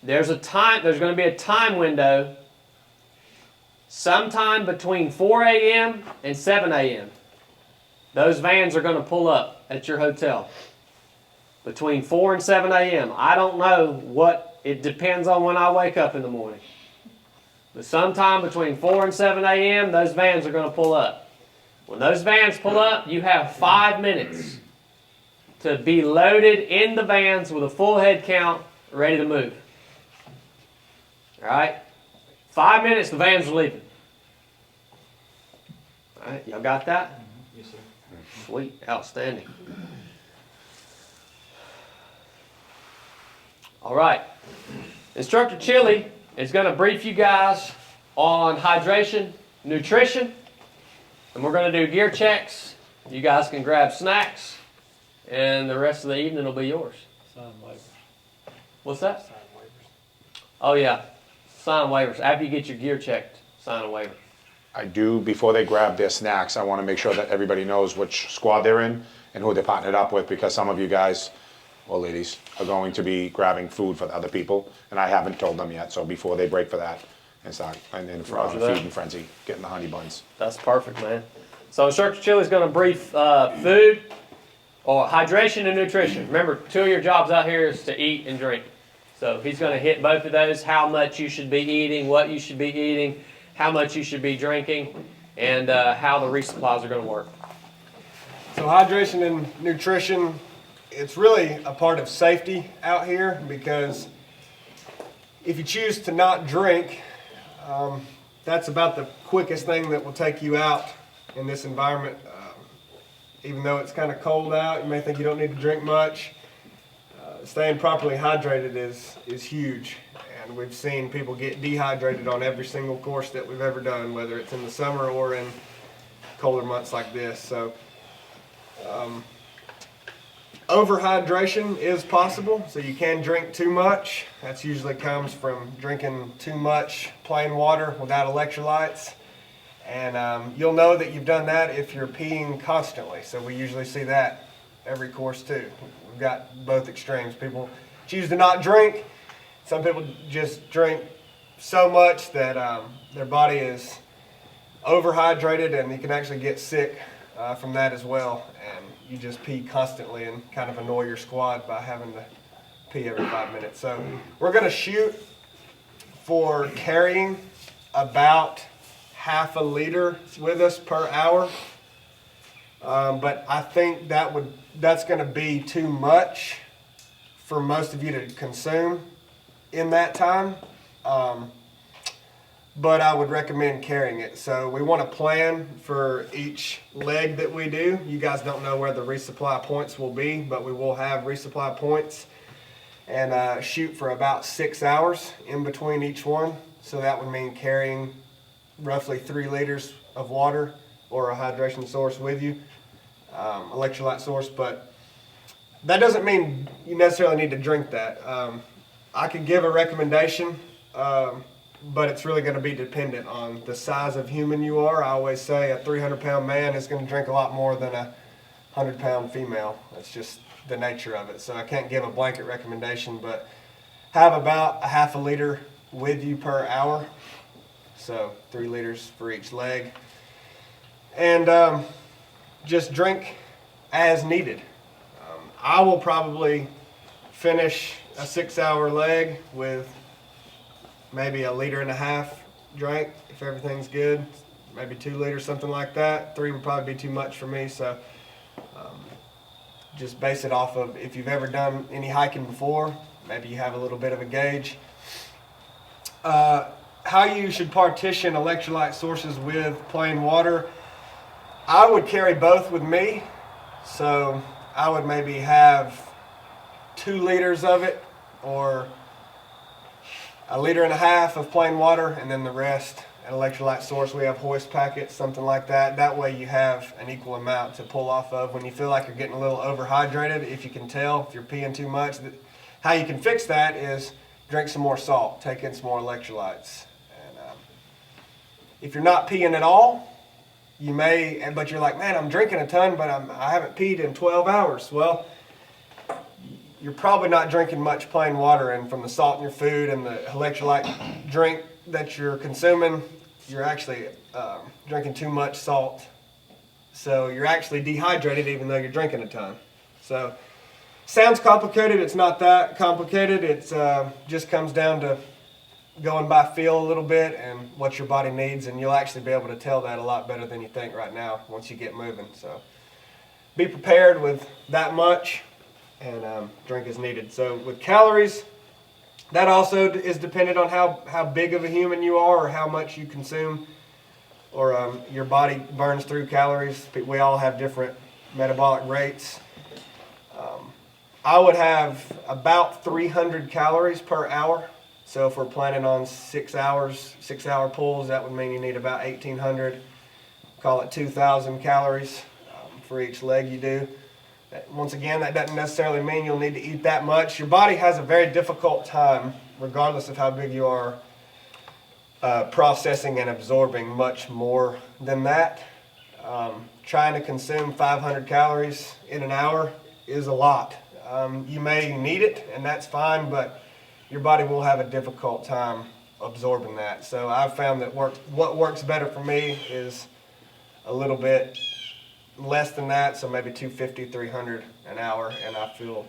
there's going to be a time window sometime between 4 a.m. and 7 a.m. those vans are going to pull up at your hotel between 4 and 7 a.m. I don't know what, it depends on when I wake up in the morning. But sometime between 4 and 7 a.m., those vans are going to pull up. When those vans pull up, you have 5 minutes to be loaded in the vans with a full head count, ready to move. All right? 5 minutes, the vans are leaving. All right, y'all got that? Yes, sir. Sweet, outstanding. All right. Instructor Chili is going to brief you guys on hydration, nutrition, and we're going to do gear checks. You guys can grab snacks, and the rest of the evening will be yours. Sign waivers. What's that? Sign waivers. Oh, yeah. Sign waivers. After you get your gear checked, sign a waiver. I do, before they grab their snacks, I want to make sure that everybody knows which squad they're in and who they're partnered up with, because some of you guys, or ladies, are going to be grabbing food for other people, and I haven't told them yet, so before they break for that and start, and then for Roger that. feed and frenzy, getting the honey buns. That's perfect, man. So Instructor Chili is going to brief food, or hydration and nutrition. Remember, 2 of your jobs out here is to eat and drink. So he's going to hit both of those, how much you should be eating, what you should be eating, how much you should be drinking, and how the resupplies are going to work. So hydration and nutrition, it's really a part of safety out here, because if you choose to not drink, that's about the quickest thing that will take you out in this environment. Even though it's kind of cold out, you may think you don't need to drink much. Staying properly hydrated is huge, and we've seen people get dehydrated on every single course that we've ever done, whether it's in the summer or in colder months like this. So overhydration is possible, so you can drink too much. That usually comes from drinking too much plain water without electrolytes. And you'll know that you've done that if you're peeing constantly. So we usually see that every course too. We've got both extremes. People choose to not drink. Some people just drink so much that their body is overhydrated, and you can actually get sick from that as well. And you just pee constantly and kind of annoy your squad by having to pee every 5 minutes. So we're going to shoot for carrying about half a liter with us per hour. But I think that's going to be too much for most of you to consume in that time. But I would recommend carrying it. So we want to plan for each leg that we do. You guys don't know where the resupply points will be, but we will have resupply points, and shoot for about 6 hours in between each one. So that would mean carrying roughly 3 liters of water or a hydration source with you, electrolyte source, but that doesn't mean you necessarily need to drink that. I could give a recommendation, but it's really going to be dependent on the size of human you are. I always say a 300-pound man is going to drink a lot more than a 100-pound female. That's just the nature of it. So I can't give a blanket recommendation, but have about a half a liter with you per hour. So 3 liters for each leg. And just drink as needed. I will probably finish a 6-hour leg with maybe 1.5 liters drank if everything's good. Maybe 2 liters, something like that. 3 would probably be too much for me. So just base it off of if you've ever done any hiking before. Maybe you have a little bit of a gauge. How you should partition electrolyte sources with plain water. I would carry both with me. So I would maybe have 2 liters of it, or 1.5 liters of plain water, and then the rest an electrolyte source. We have hoist packets, something like that. That way you have an equal amount to pull off of when you feel like you're getting a little overhydrated. If you can tell, if you're peeing too much, how you can fix that is drink some more salt, take in some more electrolytes. And if you're not peeing at all, you may, but you're like, man, I'm drinking a ton, but I haven't peed in 12 hours. Well, you're probably not drinking much plain water, and from the salt in your food and the electrolyte drink that you're consuming, you're actually drinking too much salt So you're actually dehydrated even though you're drinking a ton. So sounds complicated. It's not that complicated. It's just comes down to going by feel a little bit and what your body needs, and you'll actually be able to tell that a lot better than you think right now once you get moving. So be prepared with that much, and drink as needed. So with calories, that also is dependent on how big of a human you are or how much you consume or your body burns through calories. We all have different metabolic rates. I would have about 300 calories per hour. So if we're planning on 6 hours, 6-hour pulls, that would mean you need about 1,800, call it 2,000 calories for each leg you do. Once again, that doesn't necessarily mean you'll need to eat that much. Your body has a very difficult time, regardless of how big you are, processing and absorbing much more than that. Trying to consume 500 calories in an hour is a lot. You may need it, and that's fine, but your body will have a difficult time absorbing that. So I've found that what works better for me is a little bit less than that, so maybe 250, 300 an hour, and I feel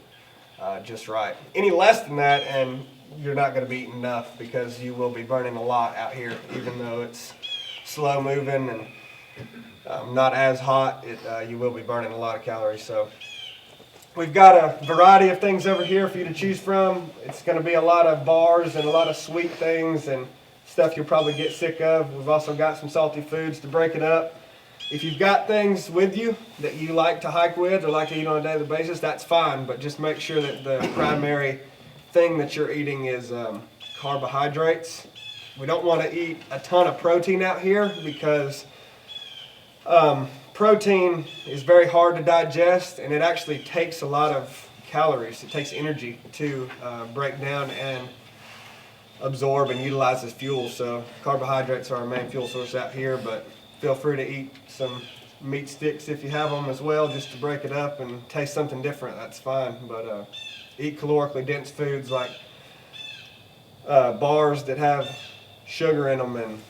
just right. Any less than that, and you're not going to be eating enough because you will be burning a lot out here, even though it's slow moving and not as hot. You will be burning a lot of calories. So we've got a variety of things over here for you to choose from. It's going to be a lot of bars and a lot of sweet things and stuff you'll probably get sick of. We've also got some salty foods to break it up. If you've got things with you that you like to hike with or like to eat on a daily basis, that's fine, but just make sure that the primary thing that you're eating is carbohydrates. We don't want to eat a ton of protein out here because protein is very hard to digest, and it actually takes a lot of calories. It takes energy to break down and absorb and utilize as fuel. So carbohydrates are our main fuel source out here, but feel free to eat some meat sticks if you have them as well, just to break it up and taste something different. That's fine, but eat calorically dense foods like bars that have sugar in them and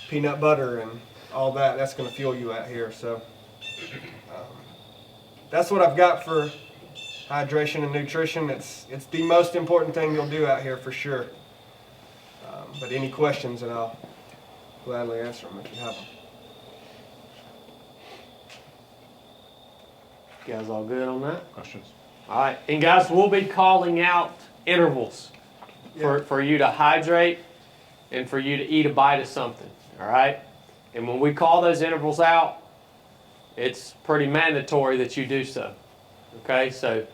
peanut butter and all that. That's going to fuel you out here. So that's what I've got for hydration and nutrition. It's the most important thing you'll do out here for sure. But any questions, and I'll gladly answer them if you have them. You guys all good on that? Questions? All right, and guys, we'll be calling out intervals for you to hydrate and for you to eat a bite of something, all right? And when we call those intervals out, it's pretty mandatory that you do so, okay? So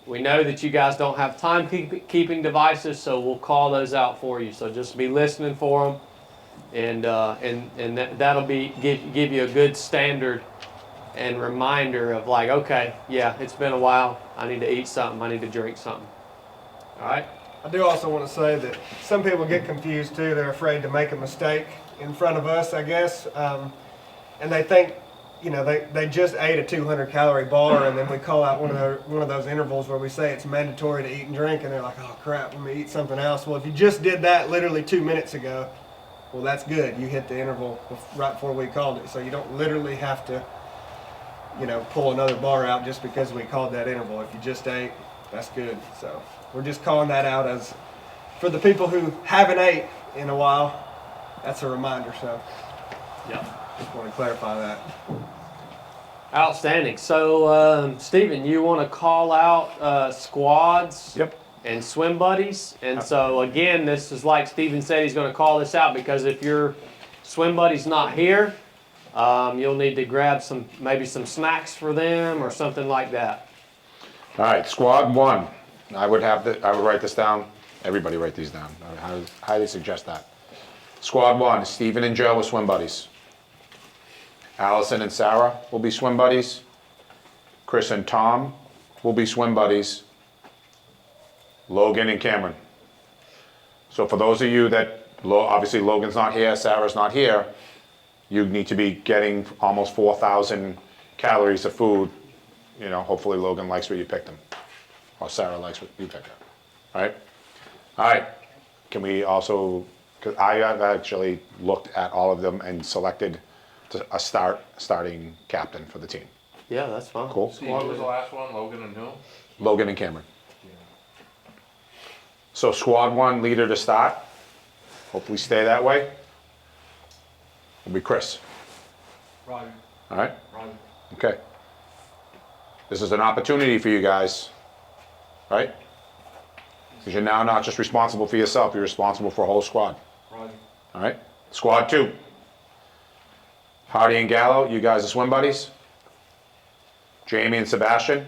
we know that you guys don't have time-keeping devices, so we'll call those out for you. So just be listening for them, and that'll give you a good standard and reminder of like, okay, yeah, it's been a while. I need to eat something. I need to drink something. All right? I do also want to say that some people get confused too. They're afraid to make a mistake in front of us, I guess. And they think, you know, they just ate a 200-calorie bar, and then we call out one of those intervals where we say it's mandatory to eat and drink, and they're like, oh crap, let me eat something else. Well, if you just did that literally 2 minutes ago, well, that's good. You hit the interval right before we called it. So you don't literally have to, you know, pull another bar out just because we called that interval. If you just ate, that's good. So we're just calling that out as for the people who haven't ate in a while. That's a reminder. So yeah, just want to clarify that. Outstanding. So Stephen, you want to call out squads? Yep. And swim buddies. And so again, this is like Stephen said, he's going to call this out because if your swim buddy's not here, you'll need to grab maybe some snacks for them or something like that. All right, squad one. I would write this down. Everybody write these down. I highly suggest that. Squad one, Stephen and Joe are swim buddies. Allison and Sarah will be swim buddies. Chris and Tom will be swim buddies. Logan and Cameron. So for those of you that, obviously Logan's not here, Sarah's not here, you need to be getting almost 4,000 calories of food. You know, hopefully Logan likes what you picked him, or Sarah likes what you picked him. All right? All right. Can we also, because I have actually looked at all of them and selected to a starting captain for the team. Yeah, that's fine. Cool. What was the last one, Logan and who? Logan and Cameron. So squad one leader to start. Hopefully stay that way. Will be Chris. Roger. All right? Roger. Okay. This is an opportunity for you guys, right? Because you're now not just responsible for yourself, you're responsible for a whole squad. Roger. All right? Squad two. Hardy and Gallo, you guys are swim buddies. Jamie and Sebastian.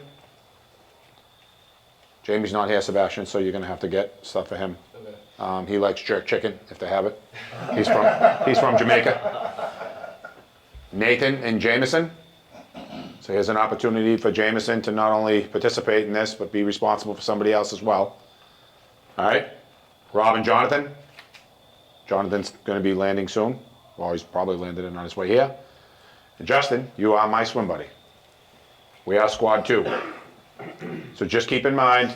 Jamie's not here, Sebastian, so you're gonna have to get stuff for him. Okay. He likes jerk chicken, if they have it. He's from Jamaica. Nathan and Jameson. So here's an opportunity for Jameson to not only participate in this, but be responsible for somebody else as well. All right? Rob and Jonathan. Jonathan's gonna be landing soon. Well, he's probably landed in on his way here. And Justin, you are my swim buddy. We are squad two. So just keep in mind,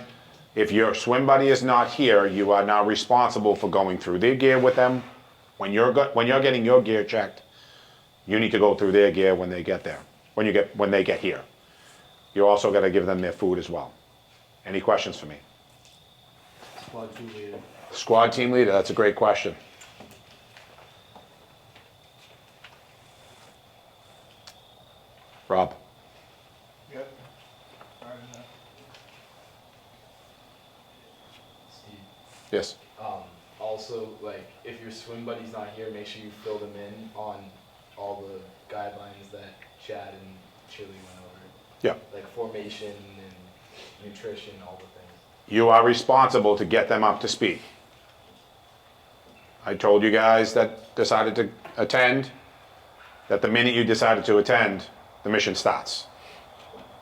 if your swim buddy is not here, you are now responsible for going through their gear with them. When you're getting your gear checked, you need to go through their gear when they get there, when they get here. You also got to give them their food as well. Any questions for me? Squad 2 leader. Squad team leader, that's a great question. Rob. Yep. Steve. Yes. Also, like, if your swim buddy's not here, make sure you fill them in on all the guidelines that Chad and Chili went over. Yeah. Like formation and nutrition, all the things. You are responsible to get them up to speed. I told you guys that decided to attend, that the minute you decided to attend, the mission starts.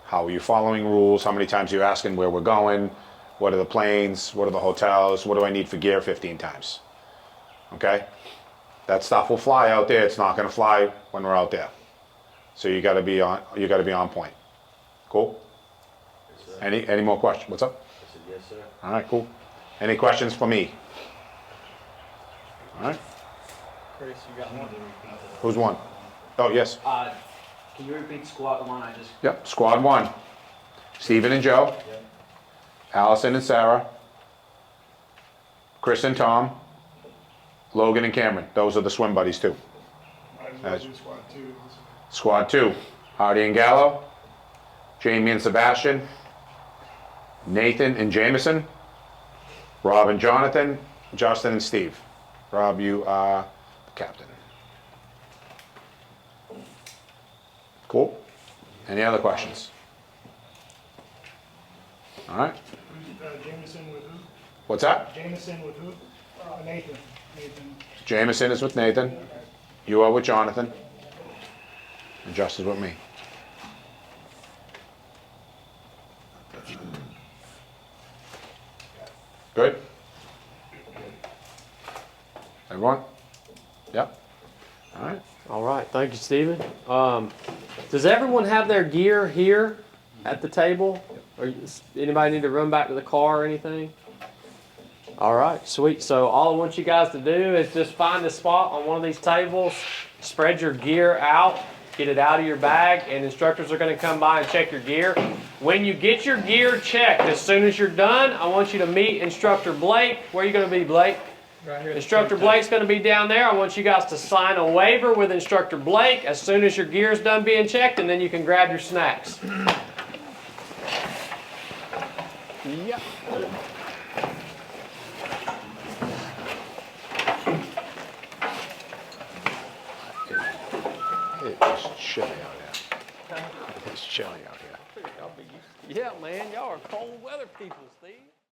How are you following rules? How many times are you asking where we're going? What are the planes? What are the hotels? What do I need for gear 15 times? Okay? That stuff will fly out there. It's not going to fly when we're out there. So you got to be on point. Cool? Yes, sir. Any more questions? What's up? I said, yes, sir. All right, cool. Any questions for me? All right. Chris, you got one? Who's one? Oh, yes. Can you repeat squad one? Yep, squad one. Stephen and Joe. Yep. Allison and Sarah. Chris and Tom. Logan and Cameron. Those are the swim buddies too. Might as well do squad two. Squad two. Hardy and Gallo. Jamie and Sebastian. Nathan and Jameson. Rob and Jonathan. Justin and Steve. Rob, you are the captain. Cool. Any other questions? All right. Jameson with who? What's that? Jameson with who? Nathan. Nathan. Jameson is with Nathan. You are with Jonathan. And Justin's with me. Good? Everyone? Yep. All right. All right, thank you, Stephen. Does everyone have their gear here at the table? Or does anybody need to run back to the car or anything? All right, sweet. So all I want you guys to do is just find a spot on one of these tables, spread your gear out, get it out of your bag, and instructors are going to come by and check your gear. When you get your gear checked, as soon as you're done, I want you to meet Instructor Blake. Where are you going to be, Blake? Right here. Instructor Blake's going to be down there. I want you guys to sign a waiver with Instructor Blake as soon as your gear's done being checked, and then you can grab your snacks. Yep. It's chilly out here. It's chilly out here. Yeah, man, y'all are cold weather people, Steve.